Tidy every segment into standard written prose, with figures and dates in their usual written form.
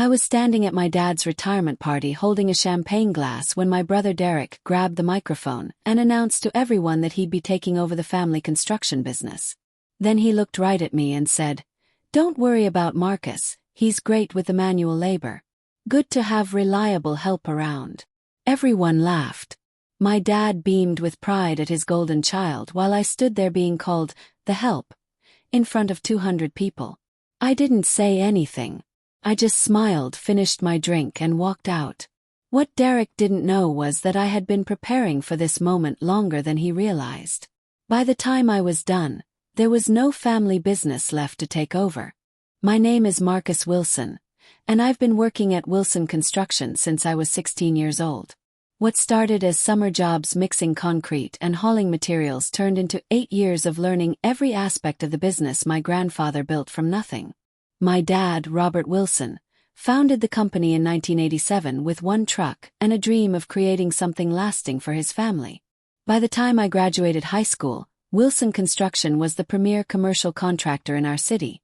I was standing at my dad's retirement party holding a champagne glass when my brother Derek grabbed the microphone and announced to everyone that he'd be taking over the family construction business. Then he looked right at me and said, "Don't worry about Marcus, he's great with the manual labor. Good to have reliable help around." Everyone laughed. My dad beamed with pride at his golden child while I stood there being called the help in front of 200 people. I didn't say anything. I just smiled, finished my drink, and walked out. What Derek didn't know was that I had been preparing for this moment longer than he realized. By the time I was done, there was no family business left to take over. My name is Marcus Wilson, and I've been working at Wilson Construction since I was 16 years old. What started as summer jobs mixing concrete and hauling materials turned into 8 years of learning every aspect of the business my grandfather built from nothing. My dad, Robert Wilson, founded the company in 1987 with one truck and a dream of creating something lasting for his family. By the time I graduated high school, Wilson Construction was the premier commercial contractor in our city,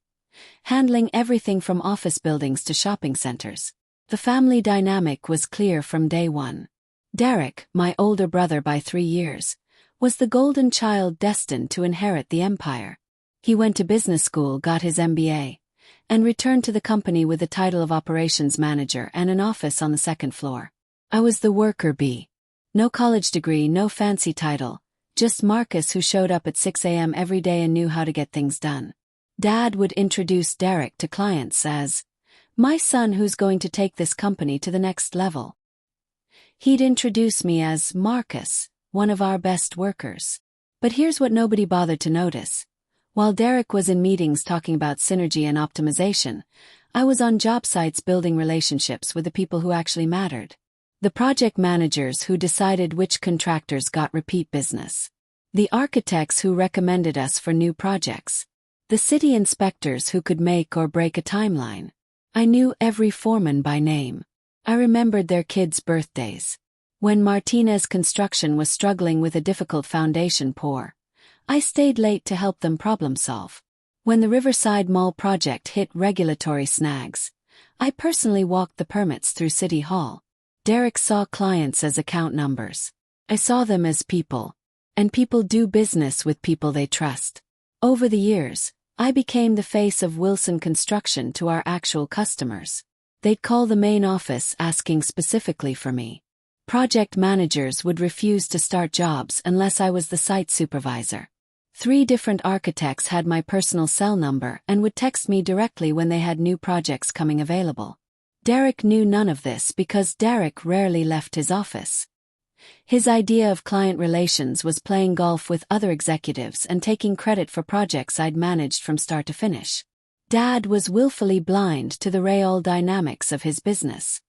handling everything from office buildings to shopping centers. The family dynamic was clear from day one. Derek, my older brother by 3 years, was the golden child destined to inherit the empire. He went to business school, got his MBA, and returned to the company with the title of operations manager and an office on the second floor. I was the worker bee. No college degree, no fancy title, just Marcus who showed up at 6 a.m. every day and knew how to get things done. Dad would introduce Derek to clients as, "My son who's going to take this company to the next level." He'd introduce me as Marcus, one of our best workers. But here's what nobody bothered to notice. While Derek was in meetings talking about synergy and optimization, I was on job sites building relationships with the people who actually mattered. The project managers who decided which contractors got repeat business. The architects who recommended us for new projects. The city inspectors who could make or break a timeline. I knew every foreman by name. I remembered their kids' birthdays. When Martinez Construction was struggling with a difficult foundation pour, I stayed late to help them problem solve. When the Riverside Mall project hit regulatory snags, I personally walked the permits through City Hall. Derek saw clients as account numbers. I saw them as people. And people do business with people they trust. Over the years, I became the face of Wilson Construction to our actual customers. They'd call the main office asking specifically for me. Project managers would refuse to start jobs unless I was the site supervisor. 3 different architects had my personal cell number and would text me directly when they had new projects coming available. Derek knew none of this because Derek rarely left his office. His idea of client relations was playing golf with other executives and taking credit for projects I'd managed from start to finish. Dad was willfully blind to the real dynamics of his business.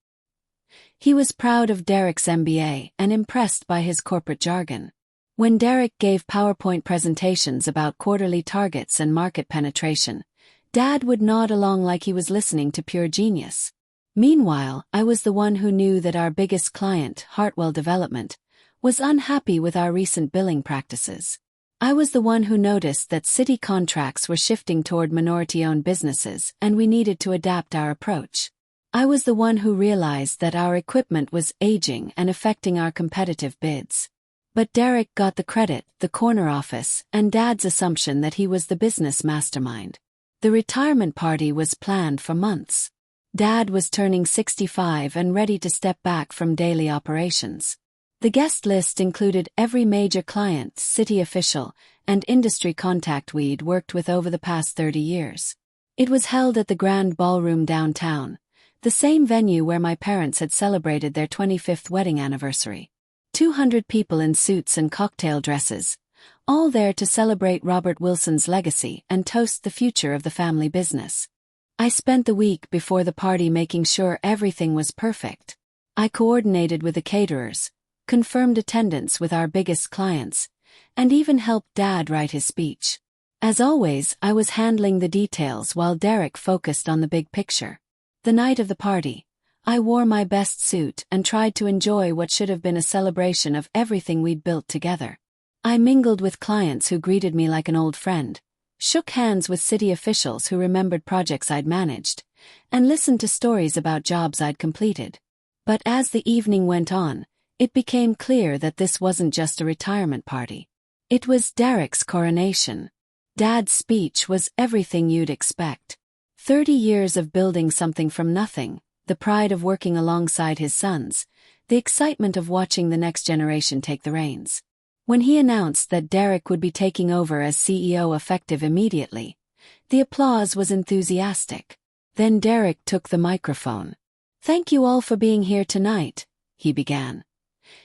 He was proud of Derek's MBA and impressed by his corporate jargon. When Derek gave PowerPoint presentations about quarterly targets and market penetration, Dad would nod along like he was listening to pure genius. Meanwhile, I was the one who knew that our biggest client, Hartwell Development, was unhappy with our recent billing practices. I was the one who noticed that city contracts were shifting toward minority-owned businesses and we needed to adapt our approach. I was the one who realized that our equipment was aging and affecting our competitive bids. But Derek got the credit, the corner office, and Dad's assumption that he was the business mastermind. The retirement party was planned for months. Dad was turning 65 and ready to step back from daily operations. The guest list included every major client, city official, and industry contact we'd worked with over the past 30 years. It was held at the Grand Ballroom downtown, the same venue where my parents had celebrated their 25th wedding anniversary. 200 people in suits and cocktail dresses, all there to celebrate Robert Wilson's legacy and toast the future of the family business. I spent the week before the party making sure everything was perfect. I coordinated with the caterers, confirmed attendance with our biggest clients, and even helped Dad write his speech. As always, I was handling the details while Derek focused on the big picture. The night of the party, I wore my best suit and tried to enjoy what should have been a celebration of everything we'd built together. I mingled with clients who greeted me like an old friend, shook hands with city officials who remembered projects I'd managed, and listened to stories about jobs I'd completed. But as the evening went on, it became clear that this wasn't just a retirement party. It was Derek's coronation. Dad's speech was everything you'd expect. 30 years of building something from nothing, the pride of working alongside his sons, the excitement of watching the next generation take the reins. When he announced that Derek would be taking over as CEO effective immediately, the applause was enthusiastic. Then Derek took the microphone. "Thank you all for being here tonight," he began,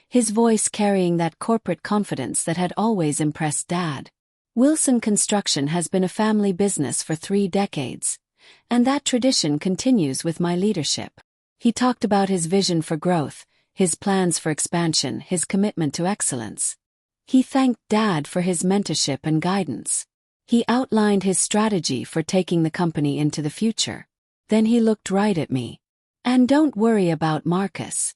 his voice carrying that corporate confidence that had always impressed Dad. "Wilson Construction has been a family business for 3 decades, and that tradition continues with my leadership." He talked about his vision for growth, his plans for expansion, his commitment to excellence. He thanked Dad for his mentorship and guidance. He outlined his strategy for taking the company into the future. Then he looked right at me. "And don't worry about Marcus.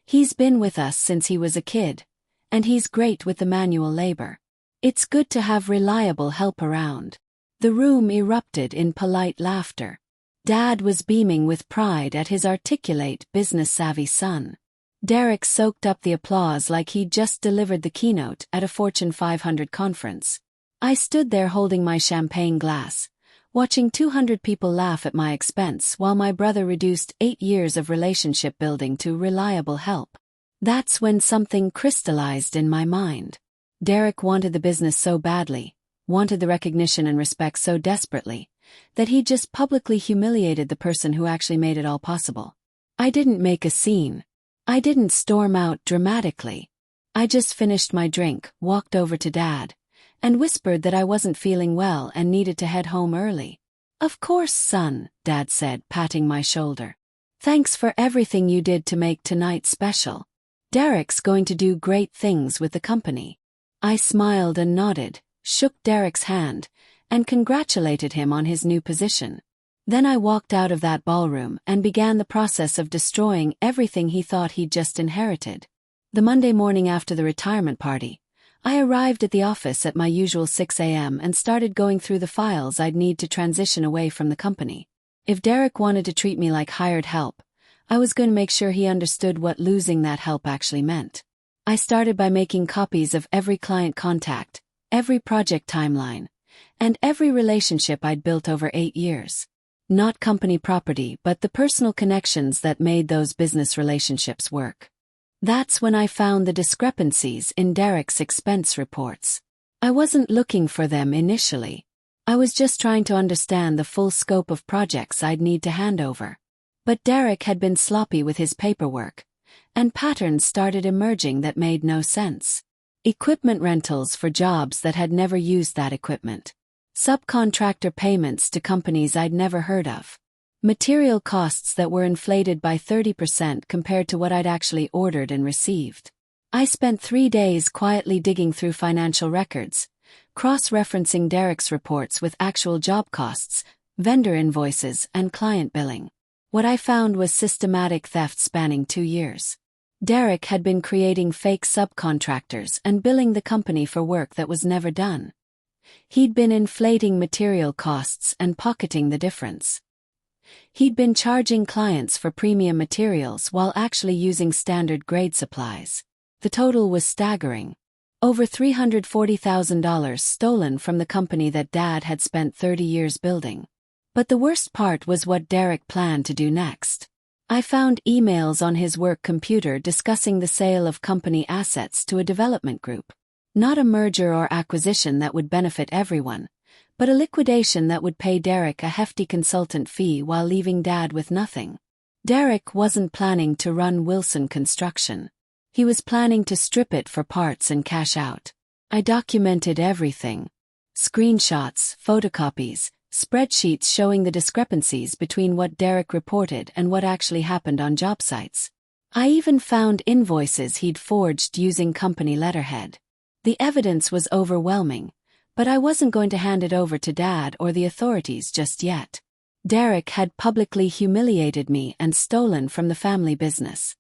He's been with us since he was a kid, and he's great with the manual labor. It's good to have reliable help around." The room erupted in polite laughter. Dad was beaming with pride at his articulate, business-savvy son. Derek soaked up the applause like he'd just delivered the keynote at a Fortune 500 conference. I stood there holding my champagne glass, watching 200 people laugh at my expense while my brother reduced 8 years of relationship building to reliable help. That's when something crystallized in my mind. Derek wanted the business so badly, wanted the recognition and respect so desperately, that he just publicly humiliated the person who actually made it all possible. I didn't make a scene. I didn't storm out dramatically. I just finished my drink, walked over to Dad, and whispered that I wasn't feeling well and needed to head home early. "Of course, son," Dad said, patting my shoulder. "Thanks for everything you did to make tonight special. Derek's going to do great things with the company." I smiled and nodded, shook Derek's hand, and congratulated him on his new position. Then I walked out of that ballroom and began the process of destroying everything he thought he'd just inherited. The Monday morning after the retirement party, I arrived at the office at my usual 6 a.m. and started going through the files I'd need to transition away from the company. If Derek wanted to treat me like hired help, I was going to make sure he understood what losing that help actually meant. I started by making copies of every client contact, every project timeline, and every relationship I'd built over 8 years. Not company property, but the personal connections that made those business relationships work. That's when I found the discrepancies in Derek's expense reports. I wasn't looking for them initially. I was just trying to understand the full scope of projects I'd need to hand over. But Derek had been sloppy with his paperwork, and patterns started emerging that made no sense. Equipment rentals for jobs that had never used that equipment. Subcontractor payments to companies I'd never heard of. Material costs that were inflated by 30% compared to what I'd actually ordered and received. I spent 3 days quietly digging through financial records, cross-referencing Derek's reports with actual job costs, vendor invoices, and client billing. What I found was systematic theft spanning 2 years. Derek had been creating fake subcontractors and billing the company for work that was never done. He'd been inflating material costs and pocketing the difference. He'd been charging clients for premium materials while actually using standard grade supplies. The total was staggering. Over $340,000 stolen from the company that Dad had spent 30 years building. But the worst part was what Derek planned to do next. I found emails on his work computer discussing the sale of company assets to a development group. Not a merger or acquisition that would benefit everyone, but a liquidation that would pay Derek a hefty consultant fee while leaving Dad with nothing. Derek wasn't planning to run Wilson Construction. He was planning to strip it for parts and cash out. I documented everything. Screenshots, photocopies, spreadsheets showing the discrepancies between what Derek reported and what actually happened on job sites. I even found invoices he'd forged using company letterhead. The evidence was overwhelming, but I wasn't going to hand it over to Dad or the authorities just yet. Derek had publicly humiliated me and stolen from the family business.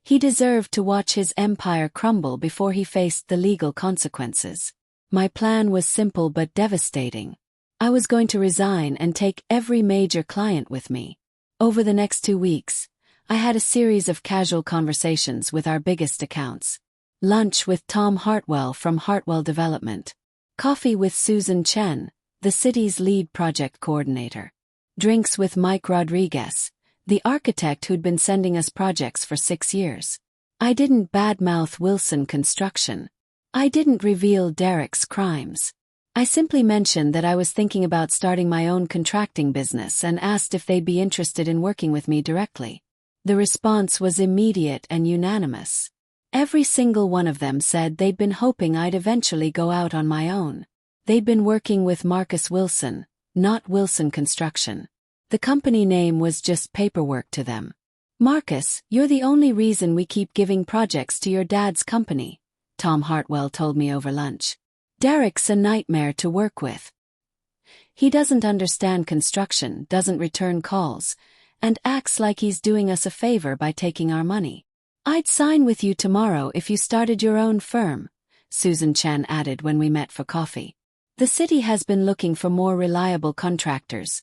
He deserved to watch his empire crumble before he faced the legal consequences. My plan was simple but devastating. I was going to resign and take every major client with me. Over the next 2 weeks, I had a series of casual conversations with our biggest accounts. Lunch with Tom Hartwell from Hartwell Development. Coffee with Susan Chen, the city's lead project coordinator. Drinks with Mike Rodriguez, the architect who'd been sending us projects for 6 years. I didn't badmouth Wilson Construction. I didn't reveal Derek's crimes. I simply mentioned that I was thinking about starting my own contracting business and asked if they'd be interested in working with me directly. The response was immediate and unanimous. Every single one of them said they'd been hoping I'd eventually go out on my own. They'd been working with Marcus Wilson, not Wilson Construction. The company name was just paperwork to them. "Marcus, you're the only reason we keep giving projects to your dad's company," Tom Hartwell told me over lunch. "Derek's a nightmare to work with. He doesn't understand construction, doesn't return calls, and acts like he's doing us a favor by taking our money. I'd sign with you tomorrow if you started your own firm," Susan Chen added when we met for coffee. "The city has been looking for more reliable contractors,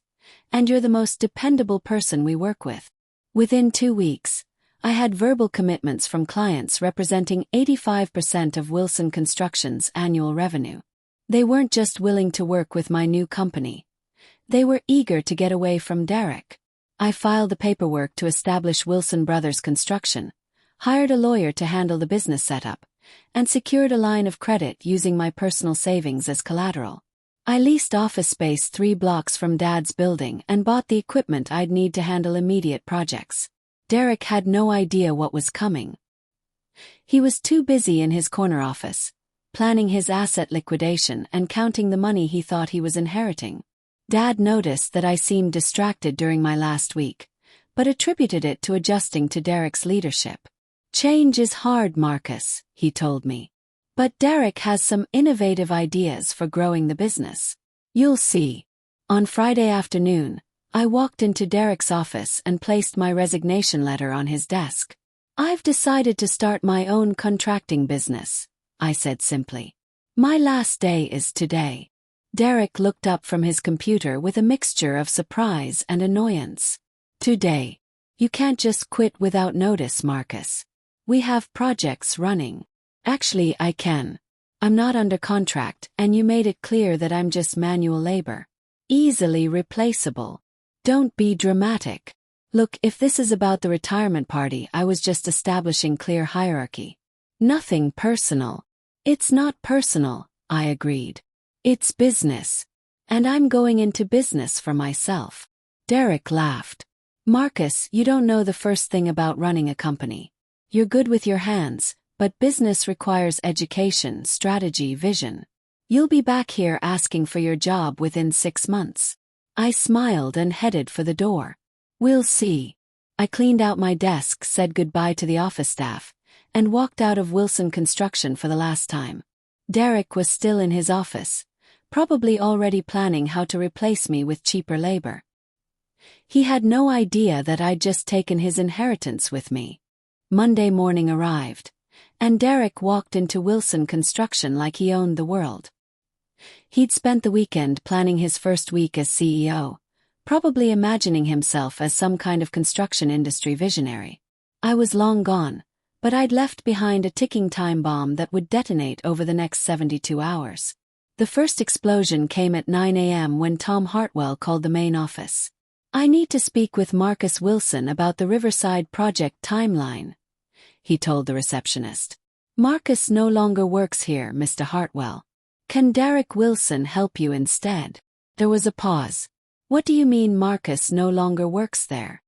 and you're the most dependable person we work with." Within 2 weeks, I had verbal commitments from clients representing 85% of Wilson Construction's annual revenue. They weren't just willing to work with my new company. They were eager to get away from Derek. I filed the paperwork to establish Wilson Brothers Construction, hired a lawyer to handle the business setup, and secured a line of credit using my personal savings as collateral. I leased office space 3 blocks from Dad's building and bought the equipment I'd need to handle immediate projects. Derek had no idea what was coming. He was too busy in his corner office, planning his asset liquidation and counting the money he thought he was inheriting. Dad noticed that I seemed distracted during my last week, but attributed it to adjusting to Derek's leadership. "Change is hard, Marcus," he told me. "But Derek has some innovative ideas for growing the business. You'll see." On Friday afternoon, I walked into Derek's office and placed my resignation letter on his desk. "I've decided to start my own contracting business," I said simply. "My last day is today." Derek looked up from his computer with a mixture of surprise and annoyance. "Today? You can't just quit without notice, Marcus. We have projects running." "Actually, I can. I'm not under contract, and you made it clear that I'm just manual labor. Easily replaceable. Don't be dramatic. Look, if this is about the retirement party, I was just establishing clear hierarchy. Nothing personal." "It's not personal," I agreed. "It's business. And I'm going into business for myself." Derek laughed. "Marcus, you don't know the first thing about running a company. You're good with your hands, but business requires education, strategy, vision. You'll be back here asking for your job within 6 months." I smiled and headed for the door. "We'll see." I cleaned out my desk, said goodbye to the office staff, and walked out of Wilson Construction for the last time. Derek was still in his office, probably already planning how to replace me with cheaper labor. He had no idea that I'd just taken his inheritance with me. Monday morning arrived, and Derek walked into Wilson Construction like he owned the world. He'd spent the weekend planning his first week as CEO, probably imagining himself as some kind of construction industry visionary. I was long gone, but I'd left behind a ticking time bomb that would detonate over the next 72 hours. The first explosion came at 9 a.m. when Tom Hartwell called the main office. "I need to speak with Marcus Wilson about the Riverside project timeline," he told the receptionist. "Marcus no longer works here, Mr. Hartwell. Can Derek Wilson help you instead?" There was a pause. "What do you mean Marcus no longer works there?"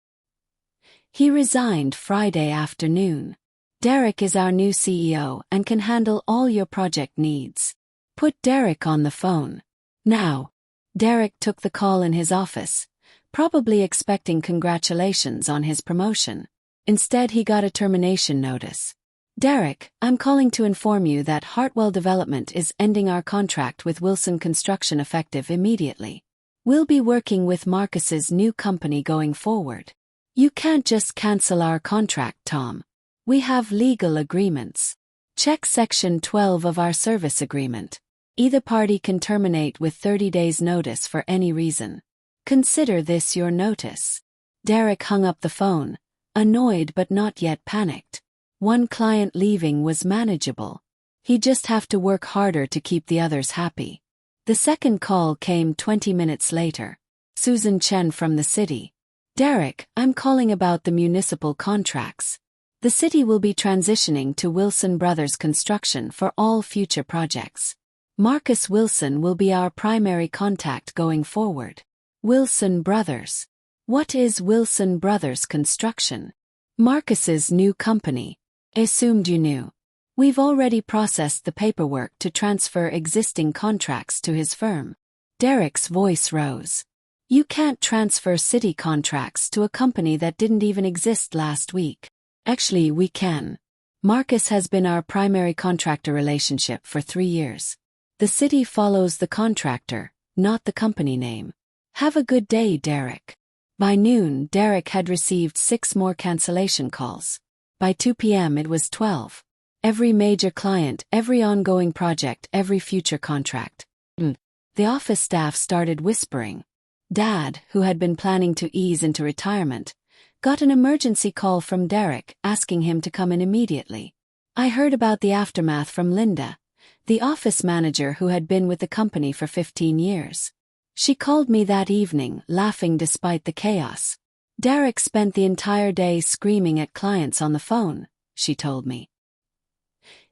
"He resigned Friday afternoon. Derek is our new CEO and can handle all your project needs. Put Derek on the phone. Now." Derek took the call in his office, probably expecting congratulations on his promotion. Instead, he got a termination notice. "Derek, I'm calling to inform you that Hartwell Development is ending our contract with Wilson Construction effective immediately. We'll be working with Marcus's new company going forward." "You can't just cancel our contract, Tom. We have legal agreements. Check Section 12 of our service agreement." Either party can terminate with 30 days notice for any reason. Consider this your notice. Derek hung up the phone, annoyed but not yet panicked. One client leaving was manageable. He'd just have to work harder to keep the others happy. The second call came 20 minutes later. Susan Chen from the city. Derek, I'm calling about the municipal contracts. The city will be transitioning to Wilson Brothers Construction for all future projects. Marcus Wilson will be our primary contact going forward. Wilson Brothers. What is Wilson Brothers Construction? Marcus's new company. Assumed you knew. We've already processed the paperwork to transfer existing contracts to his firm. Derek's voice rose. You can't transfer city contracts to a company that didn't even exist last week. Actually, we can. Marcus has been our primary contractor relationship for 3 years. The city follows the contractor, not the company name. Have a good day, Derek. By noon, Derek had received 6 more cancellation calls. By 2 p.m. it was 12. Every major client, every ongoing project, every future contract. The office staff started whispering. Dad, who had been planning to ease into retirement, got an emergency call from Derek asking him to come in immediately. I heard about the aftermath from Linda, the office manager who had been with the company for 15 years. She called me that evening, laughing despite the chaos. Derek spent the entire day screaming at clients on the phone, she told me.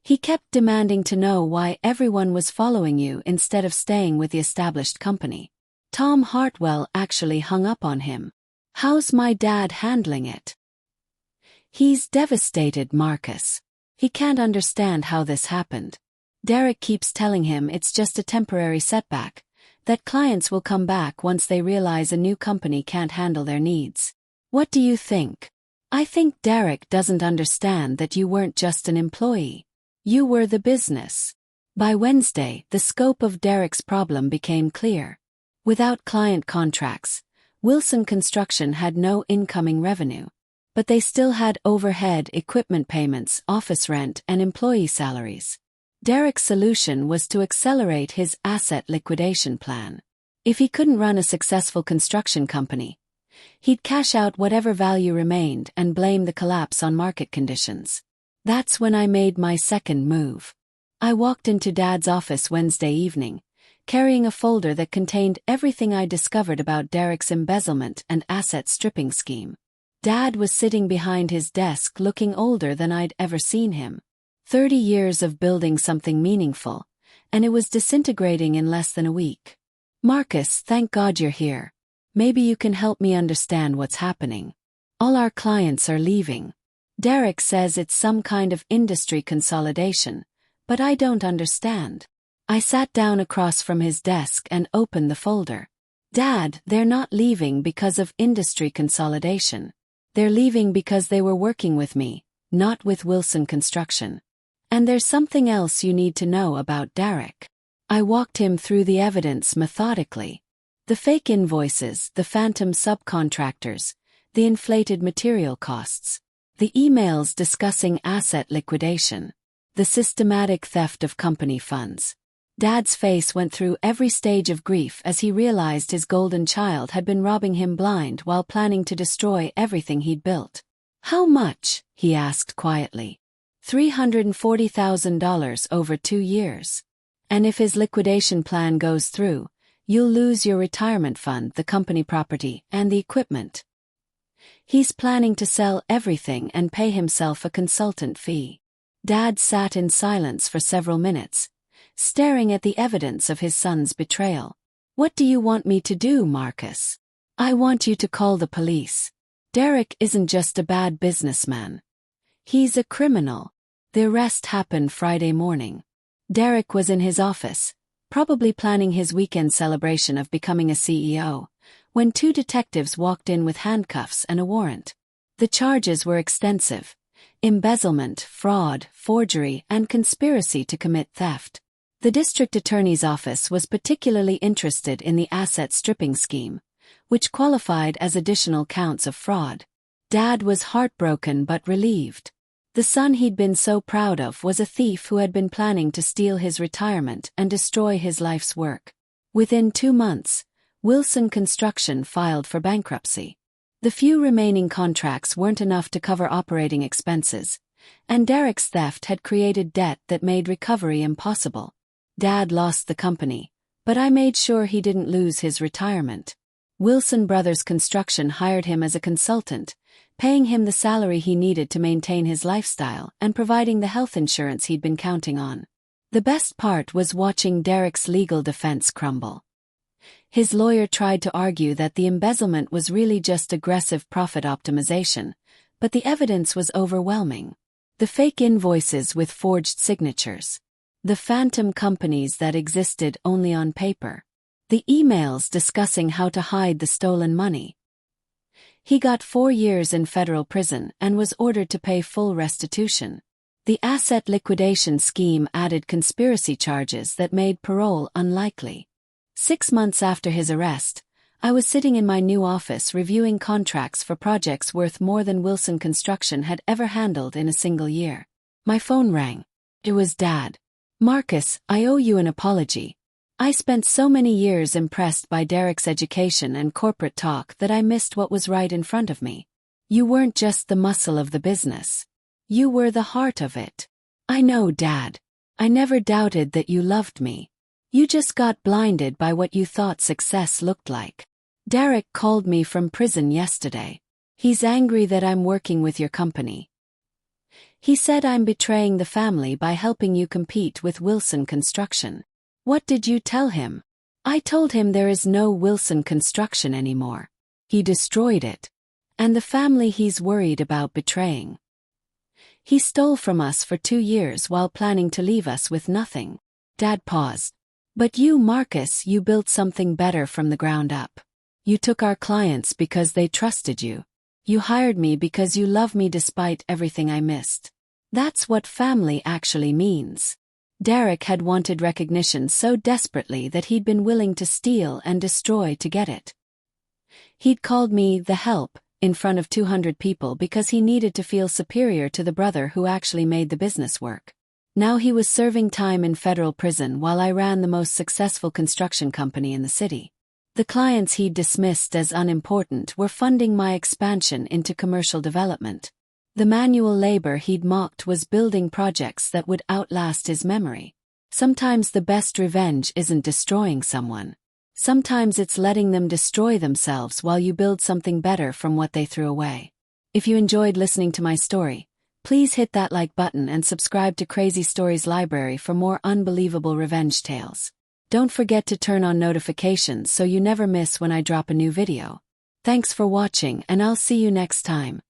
He kept demanding to know why everyone was following you instead of staying with the established company. Tom Hartwell actually hung up on him. How's my dad handling it? He's devastated, Marcus. He can't understand how this happened. Derek keeps telling him it's just a temporary setback, that clients will come back once they realize a new company can't handle their needs. What do you think? I think Derek doesn't understand that you weren't just an employee. You were the business. By Wednesday, the scope of Derek's problem became clear. Without client contracts, Wilson Construction had no incoming revenue. But they still had overhead, equipment payments, office rent, and employee salaries. Derek's solution was to accelerate his asset liquidation plan. If he couldn't run a successful construction company, he'd cash out whatever value remained and blame the collapse on market conditions. That's when I made my second move. I walked into Dad's office Wednesday evening, carrying a folder that contained everything I discovered about Derek's embezzlement and asset stripping scheme. Dad was sitting behind his desk looking older than I'd ever seen him. 30 years of building something meaningful, and it was disintegrating in less than a week. Marcus, thank God you're here. Maybe you can help me understand what's happening. All our clients are leaving. Derek says it's some kind of industry consolidation, but I don't understand. I sat down across from his desk and opened the folder. Dad, they're not leaving because of industry consolidation. They're leaving because they were working with me, not with Wilson Construction. And there's something else you need to know about Derek. I walked him through the evidence methodically. The fake invoices, the phantom subcontractors, the inflated material costs, the emails discussing asset liquidation, the systematic theft of company funds. Dad's face went through every stage of grief as he realized his golden child had been robbing him blind while planning to destroy everything he'd built. How much? He asked quietly. $340,000 over 2 years. And if his liquidation plan goes through, you'll lose your retirement fund, the company property, and the equipment. He's planning to sell everything and pay himself a consultant fee. Dad sat in silence for several minutes, staring at the evidence of his son's betrayal. What do you want me to do, Marcus? I want you to call the police. Derek isn't just a bad businessman. He's a criminal. The arrest happened Friday morning. Derek was in his office, probably planning his weekend celebration of becoming a CEO, when 2 detectives walked in with handcuffs and a warrant. The charges were extensive: embezzlement, fraud, forgery, and conspiracy to commit theft. The district attorney's office was particularly interested in the asset stripping scheme, which qualified as additional counts of fraud. Dad was heartbroken but relieved. The son he'd been so proud of was a thief who had been planning to steal his retirement and destroy his life's work. Within 2 months, Wilson Construction filed for bankruptcy. The few remaining contracts weren't enough to cover operating expenses, and Derek's theft had created debt that made recovery impossible. Dad lost the company, but I made sure he didn't lose his retirement. Wilson Brothers Construction hired him as a consultant, paying him the salary he needed to maintain his lifestyle and providing the health insurance he'd been counting on. The best part was watching Derek's legal defense crumble. His lawyer tried to argue that the embezzlement was really just aggressive profit optimization, but the evidence was overwhelming. The fake invoices with forged signatures. The phantom companies that existed only on paper. The emails discussing how to hide the stolen money. He got 4 years in federal prison and was ordered to pay full restitution. The asset liquidation scheme added conspiracy charges that made parole unlikely. 6 months after his arrest, I was sitting in my new office reviewing contracts for projects worth more than Wilson Construction had ever handled in a single year. My phone rang. It was Dad. "Marcus, I owe you an apology. I spent so many years impressed by Derek's education and corporate talk that I missed what was right in front of me. You weren't just the muscle of the business. You were the heart of it." "I know, Dad. I never doubted that you loved me. You just got blinded by what you thought success looked like." "Derek called me from prison yesterday. He's angry that I'm working with your company. He said I'm betraying the family by helping you compete with Wilson Construction." "What did you tell him?" "I told him there is no Wilson Construction anymore. He destroyed it. And the family he's worried about betraying. He stole from us for 2 years while planning to leave us with nothing." Dad paused. "But you, Marcus, you built something better from the ground up. You took our clients because they trusted you. You hired me because you love me despite everything I missed. That's what family actually means." Derek had wanted recognition so desperately that he'd been willing to steal and destroy to get it. He'd called me the help in front of 200 people because he needed to feel superior to the brother who actually made the business work. Now he was serving time in federal prison while I ran the most successful construction company in the city. The clients he'd dismissed as unimportant were funding my expansion into commercial development. The manual labor he'd mocked was building projects that would outlast his memory. Sometimes the best revenge isn't destroying someone. Sometimes it's letting them destroy themselves while you build something better from what they threw away. If you enjoyed listening to my story, please hit that like button and subscribe to Crazy Stories Library for more unbelievable revenge tales. Don't forget to turn on notifications so you never miss when I drop a new video. Thanks for watching, and I'll see you next time.